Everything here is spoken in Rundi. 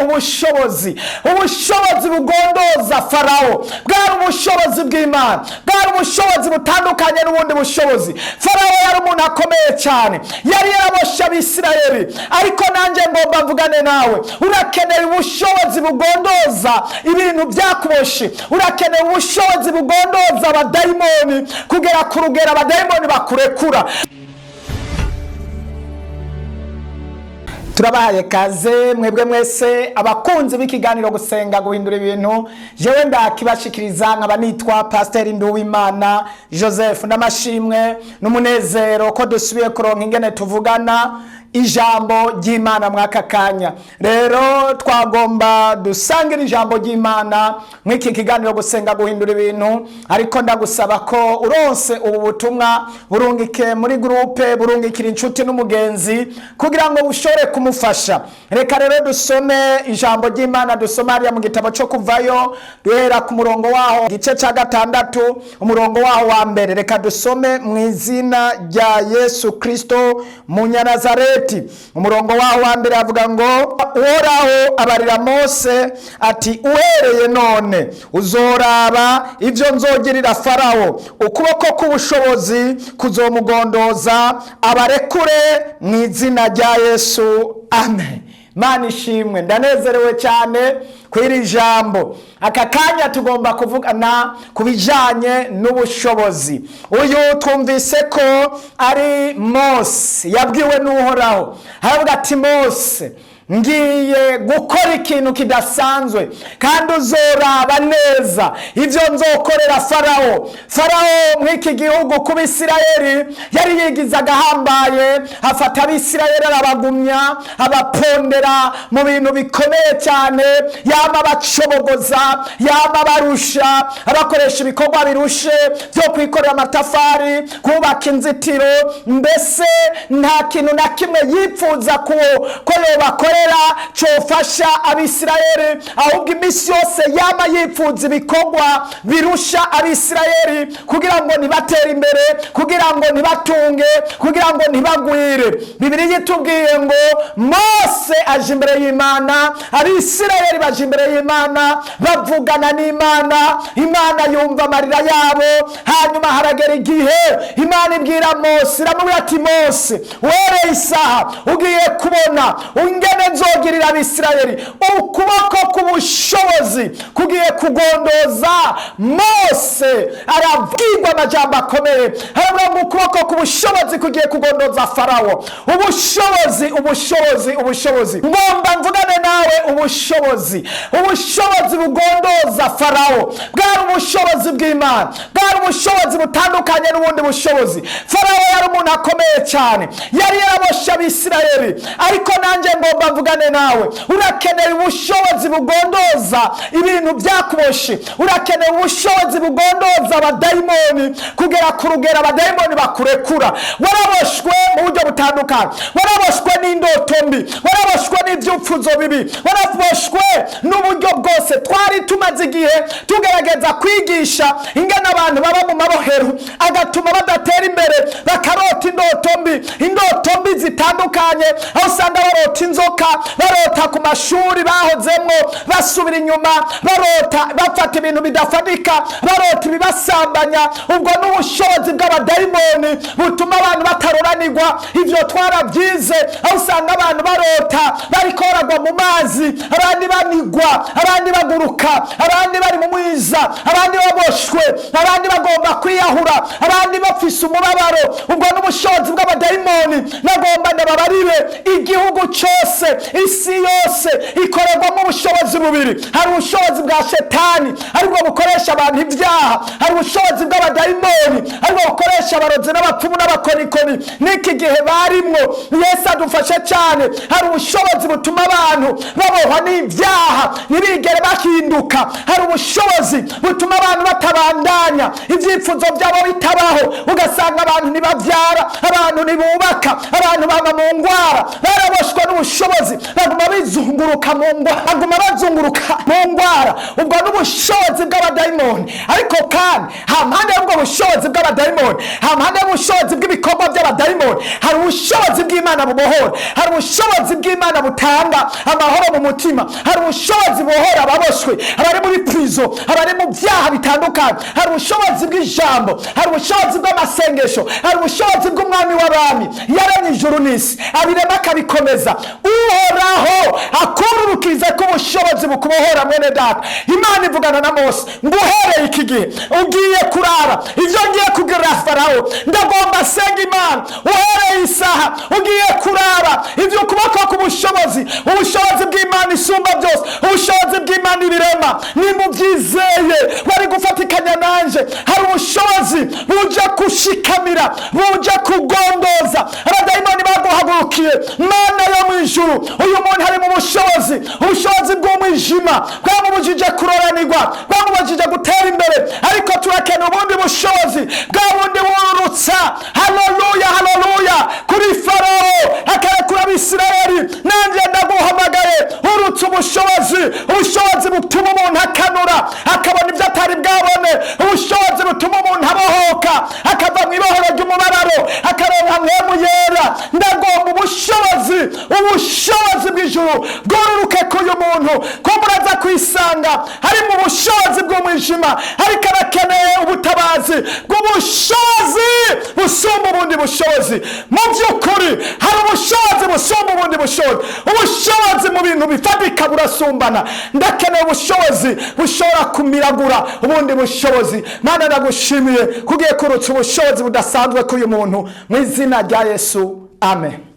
ubushobozi bugondoza Farawo, bwari ubushobozi bw'Imana, bwari ubushobozi butandukanye n'ubundi bushobozi. Farawo yari umuntu akomeye cyane, yari yarabosha Abisirayeli, ariko nanjye ngomba mvugane nawe, urakeneye ubushobozi bugondoza ibintu byakuboshe, urakeneye ubushobozi bugondoza abadayimoni kugera ku rugero abadayimoni bakurekura. Turabahaye kaze mwebwe mwese abakunzi b'ikiganiro gusenga guhindura ibintu. Jewe ndakibashikiriza nkaba nitwa Pasteur Nduwimana Joseph, n'amashimwe n'umunezero ko dusubiye kuronka ingene tuvugana ijambo ry'Imana mwaka kanya. Rero twagomba dusangira ijambo ry'Imana mw'iki kiganiro gusenga guhindura ibintu, ariko ndagusaba ko uronse ubu butumwa burungike muri groupe, burungikira inshuti n'umugenzi kugira ngo ushore kumufasha. Reka rero dusome ijambo ry'Imana, dusoma ari mu gitabo cyo Kuvayo duhera ku murongo waho gice ca gatandatu umurongo waho wa mbere. Reka dusome mu izina rya Yesu Kristo Munyanazareti. Umurongo waho wa mbere avuga ngo, Uhoraho abarira Mose ati, uhereye none uzoraba ivyo nzogirira Farawo, ukuboko k'ubushobozi kuzomugondoza, abarekure mu izina rya Yesu, amen. Mana ishimwe, ndanezerewe cyane kwiri jambo. Aka kanya tugomba kuvugana kubijanye n'ubushobozi. Uyu twumvise ko ari Mose yabwiwe n'Uhoraho, aravuga ati, Mose ngiye gukora ikintu kidasanzwe kandi uzoraba neza ivyo nzokorera Farawo. Farawo mw'iki gihugu ku Bisirayeli yari yigiza agahambaye, afata Abisirayeli arabagumya, abapondera mu bintu bikomeye cyane, yama bacobogoza, yama barusha, abakoresha ibikorwa birushe byo kwikorera amatafari, kubaka inzitiro, mbese nta kintu na kimwe yipfuza ko yobakora cyofasha Abisirayeli, ahubwo imisi yose yama yipfuza ibikorwa birusha Abisirayeli kugira ngo nibatera imbere, kugira ngo nibatunge, kugira ngo nibagwire. Bibiliya itubwiye ngo Mose aje imbere y'Imana, Abisirayeli baje imbere y'Imana bavugana n'Imana, Imana yumva amarira yabo. Hanyuma haragera igihe Imana ibwira Mose, iramubwira ati, Mose wereye isaha ugiye kubona ingene nzogirira Abisirayeli, ukuboko k'ubushobozi kugiye kugondoza. Mose arabwirwa amajambo akomeye, aravuga ngo ukuboko k'ubushobozi kugiye kugondoza Farawo. Ubushobozi ngomba mvugane nawe, ubushobozi bugondoza Farawo, bwari ubushobozi bw'Imana, bwari ubushobozi butandukanye n'ubundi bushobozi. Farawo yari umuntu akomeye cyane, yari yarabosha Abisirayeli, ariko nanjye ngomba mvugane nawe, urakeneye ubushobozi bugondoza ibintu byakuboshe, urakeneye ubushobozi bugondoza abadayimoni kugera ku rugero abadayimoni bakurekura. Waraboshwe mu buryo butandukanye, waraboshwe n'indoto mbi, waraboshwe n'ibyupfuzo bibi, waraboshwe n'uburyo bwose. Twari tumaze igihe tugerageza kwigisha ingana abantu baba mu mabohero, agatuma badatera imbere, bakarota indoto mbi zitandukanye, aho usanga barota inzoka, barota ku mashuri bahozemwo basubira inyuma, barota bafata ibintu bidafatika, barota ibibasambanya. Ubwo n'ubushobozi bw'abadayimoni butuma abantu bataroranirwa. Ivyo twarabyize, aho usanga abantu barota bariko baragwa mu mazi, abandi banigwa, abandi baguruka, abandi bari mu mwiza, abandi baboshwe, abandi bagomba kwiyahura, abandi bafise umubabaro. Ubwo n'ubushobozi bw'abadayimoni nagomba ndababarire. Igihugu cyose, isi yose ikorerwamo ubushobozi bubiri. Hari ubushobozi bwa Shetani aribwo bukoresha abantu ibyaha, hari ubushobozi bw'abadayimoni aribwo bukoresha abarozi n'abapfumu n'abakonikoni. N'iki gihe barimwo Yesu adufashe cyane, hari ubushobozi butuma abantu babohwa n'ibyaha ntibigere bahinduka, hari ubushobozi butuma abantu batabandanya ibyipfuzo byabo bitabaho, ugasanga abantu ntibabyara, abantu ntibubaka, abantu baba mu ngwara. Baraboshwe n'ubushobozi, baguma bizunguruka mu ngwara. Ubwo n'ubushobozi bw'abadayimoni. Ariko kandi hampande y'ubwo bushobozi bw'abadayimoni, hampande y'ubushobozi bw'ibikorwa by'abadayimoni, hari ubushobozi bw'Imana bubohora, hari ubushobozi bw'Imana butanga butanga amahoro mu mutima, hari ubushobozi buhora ababoshwe, abari muri prison, abari mu byaha bitandukanye, hari ubushobozi bw'ijambo, hari ubushobozi bw'amasengesho, hari ubushobozi bw'umwami w'abami yaremye ijuru n'isi abirema akabikomeza. Uhoraho akururukirize ko ubushobozi bukubohora mwene data. Imana ivugana na Mose ngo uhereye iki gihe ugiye kurara ibyo ngiye kubwira Farawo, ndagomba senga Imana. Uhereye isaha ugiye kurara ibyo ukuboko k'ubushobozi, ubushobozi bw'Imana isumba byose, ubushobozi bw'Imana ibirema. Nimubyizeye bari gufatikanya nanje, hari ubushobozi buje kushikamira, buje kugondoza abadayimoni baguhagurukiye. Mana yo mu ijuru, uyu muntu hari mu bushobozi, ubushobozi bw'umwijima bwamubujije kuroranirwa, bwamubujije gutera imbere, ariko turakeneye ubundi bushobozi bwa bundi bururutsa. Haleluya, haleluya. Kuri Farawo akarekura Abisirayeli, nanjye ndaguhamagaye urutsa ubushobozi, ubushobozi butuma umuntu akanura akabona ibyo atari bwabone, ubushobozi butuma umuntu abohoka akava mu ibohoro ry'umubabaro akaronka mpemu yera. Ndagomba ubushobozi, ubushobozi bw'ijuru bwururuke k'uyu muntu, ko muraza kwisanga hari mu bushobozi bw'umwijima, ariko arakeneye ubutabazi bw'ubushobozi busumba ubundi bushobozi. Mu by'ukuri hari ubushobozi busumba ubundi bushobozi, ubushobozi mu bintu bifatika burasumbana. Ndakeneye ubushobozi bushobora kumiragura ubundi bushobozi. Mana ndagushimiye kugiye kurutsa ubushobozi budasanzwe k'uyu muntu mu izina rya Yesu, amen.